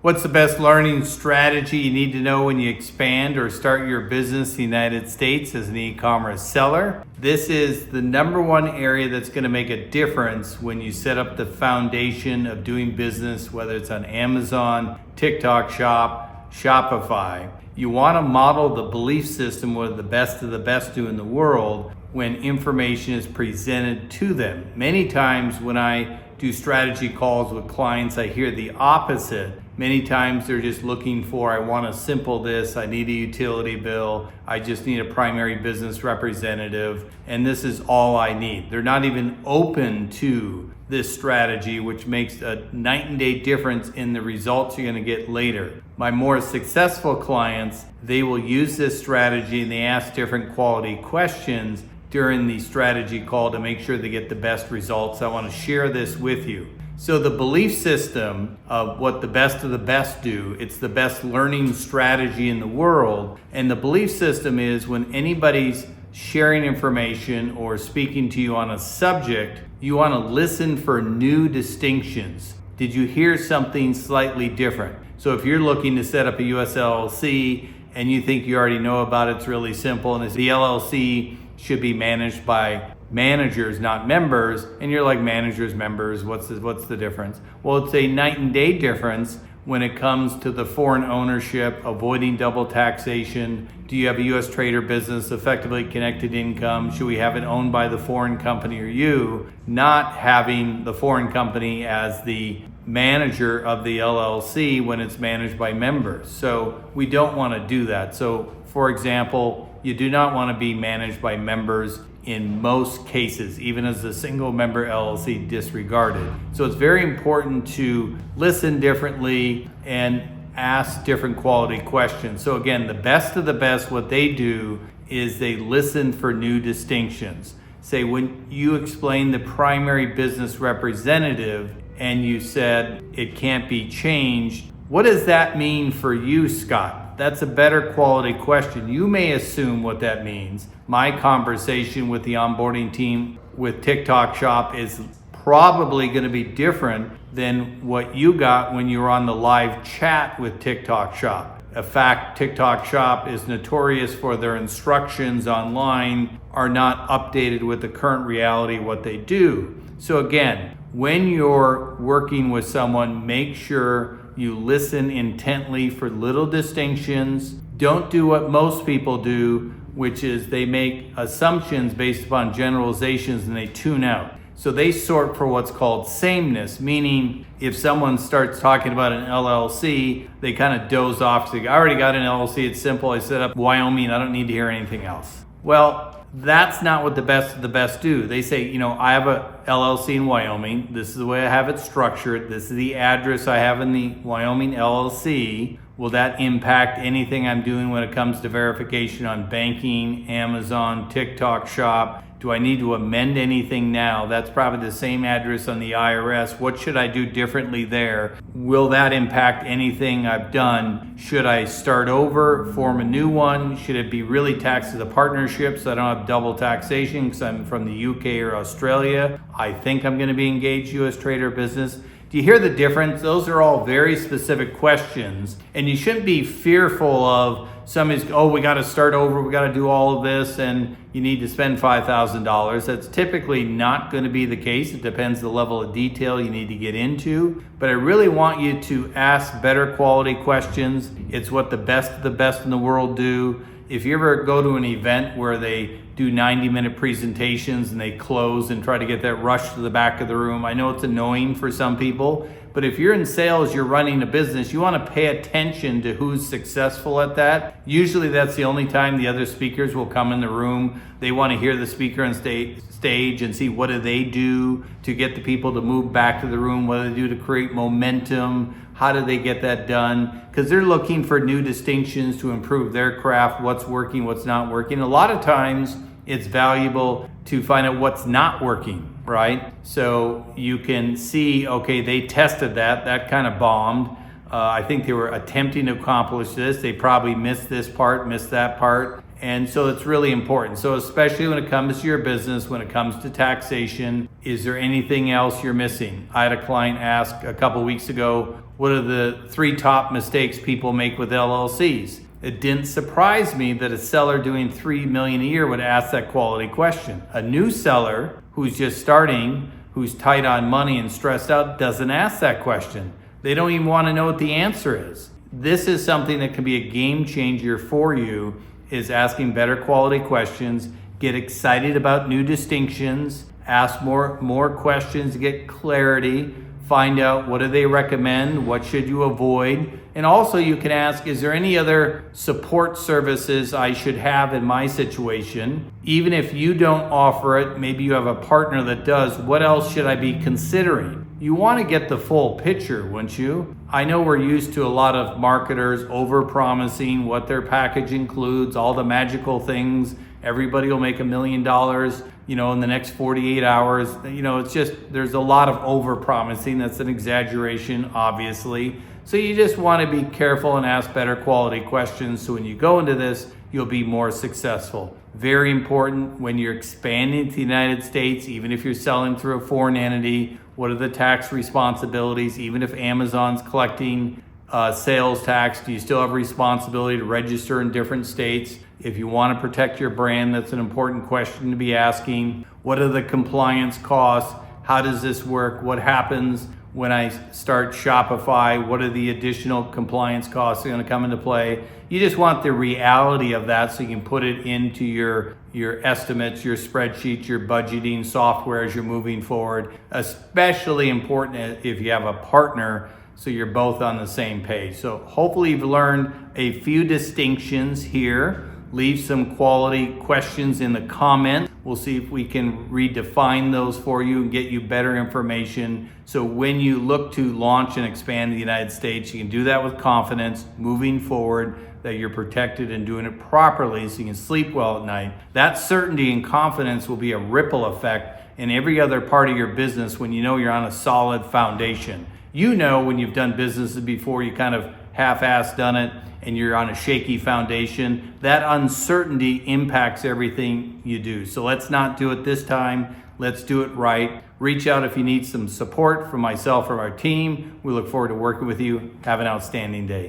What's the best learning strategy you need to know when you expand or start your business in the United States as an e-commerce seller? This is the number one area that's going to make a difference when you set up the foundation of doing business, whether it's on Amazon, TikTok Shop, Shopify. You want to model the belief system what the best of the best do in the world when information is presented to them. Many times when I do strategy calls with clients, I hear the opposite. Many times they're just looking for, I want a simple this, I need a utility bill, I just need a primary business representative, and this is all I need. They're not even open to this strategy, which makes a night and day difference in the results you're going to get later. My more successful clients, they will use this strategy and they ask different quality questions during the strategy call to make sure they get the best results. I want to share this with you. So the belief system of what the best of the best do, it's the best learning strategy in the world. And the belief system is when anybody's sharing information or speaking to you on a subject, you want to listen for new distinctions. Did you hear something slightly different? So if you're looking to set up a US LLC and you think you already know about it, it's really simple, and the LLC should be managed by managers, not members, and you're like, managers, members, what's the difference? Well, it's a night and day difference when it comes to the foreign ownership, avoiding double taxation. Do you have a US trade or business, effectively connected income? Should we have it owned by the foreign company or you? Not having the foreign company as the manager of the LLC when it's managed by members. So we don't want to do that. So for example, you do not want to be managed by members in most cases, even as a single member LLC disregarded. So it's very important to listen differently and ask different quality questions. So again, the best of the best, what they do is they listen for new distinctions. Say when you explain the primary business representative and you said it can't be changed, what does that mean for you, Scott? That's a better quality question. You may assume what that means. My conversation with the onboarding team with TikTok Shop is probably going to be different than what you got when you were on the live chat with TikTok Shop. In fact, TikTok Shop is notorious for their instructions online are not updated with the current reality of what they do. So again, when you're working with someone, make sure you listen intently for little distinctions. Don't do what most people do, which is they make assumptions based upon generalizations and they tune out. So they sort for what's called sameness, meaning if someone starts talking about an LLC, they kind of doze off. I already got an LLC, it's simple. I set up Wyoming, I don't need to hear anything else. Well, that's not what the best of the best do. They say, I have a LLC in Wyoming. This is the way I have it structured. This is the address I have in the Wyoming LLC. Will that impact anything I'm doing when it comes to verification on banking, Amazon, TikTok Shop? Do I need to amend anything now? That's probably the same address on the IRS. What should I do differently there? Will that impact anything I've done? Should I start over, form a new one? Should it be really taxed as a partnership so I don't have double taxation because I'm from the UK or Australia? I think I'm going to be engaged US trade or business. Do you hear the difference? Those are all very specific questions, and you shouldn't be fearful of somebody's, we got to start over, we got to do all of this, and you need to spend $5,000. That's typically not going to be the case. It depends the level of detail you need to get into, but I really want you to ask better quality questions. It's what the best of the best in the world do. If you ever go to an event where they do 90-minute presentations and they close and try to get that rush to the back of the room, I know it's annoying for some people, but if you're in sales, you're running a business, you want to pay attention to who's successful at that. Usually that's the only time the other speakers will come in the room. They want to hear the speaker on stage and see what do they do to get the people to move back to the room, what do they do to create momentum, how do they get that done? Because they're looking for new distinctions to improve their craft, what's working, what's not working. A lot of times it's valuable to find out what's not working, right? So you can see, okay, they tested that kind of bombed. I think they were attempting to accomplish this. They probably missed this part, missed that part. And so it's really important. So especially when it comes to your business, when it comes to taxation, is there anything else you're missing? I had a client ask a couple weeks ago, what are the 3 top mistakes people make with LLCs? It didn't surprise me that a seller doing $3 million a year would ask that quality question. A new seller who's just starting, who's tight on money and stressed out, doesn't ask that question. They don't even want to know what the answer is. This is something that can be a game changer for you, is asking better quality questions, get excited about new distinctions, ask more questions to get clarity, find out what do they recommend, what should you avoid, and also you can ask, is there any other support services I should have in my situation? Even if you don't offer it, maybe you have a partner that does, what else should I be considering? You want to get the full picture, wouldn't you? I know we're used to a lot of marketers over-promising what their package includes, all the magical things. Everybody will make $1 million, in the next 48 hours. It's just, there's a lot of over-promising. That's an exaggeration, obviously. So you just want to be careful and ask better quality questions. So when you go into this, you'll be more successful. Very important when you're expanding to the United States, even if you're selling through a foreign entity, what are the tax responsibilities? Even if Amazon's collecting sales tax, do you still have a responsibility to register in different states? If you want to protect your brand, that's an important question to be asking. What are the compliance costs? How does this work? What happens when I start Shopify? What are the additional compliance costs that are going to come into play? You just want the reality of that so you can put it into your estimates, your spreadsheets, your budgeting software as you're moving forward. Especially important if you have a partner, so you're both on the same page. So hopefully you've learned a few distinctions here. Leave some quality questions in the comments. We'll see if we can redefine those for you and get you better information. So when you look to launch and expand in the United States, you can do that with confidence, moving forward, that you're protected and doing it properly so you can sleep well at night. That certainty and confidence will be a ripple effect in every other part of your business when you know you're on a solid foundation. When you've done businesses before, you kind of half-assed done it, and you're on a shaky foundation, that uncertainty impacts everything you do. So let's not do it this time. Let's do it right. Reach out if you need some support from myself or our team. We look forward to working with you. Have an outstanding day.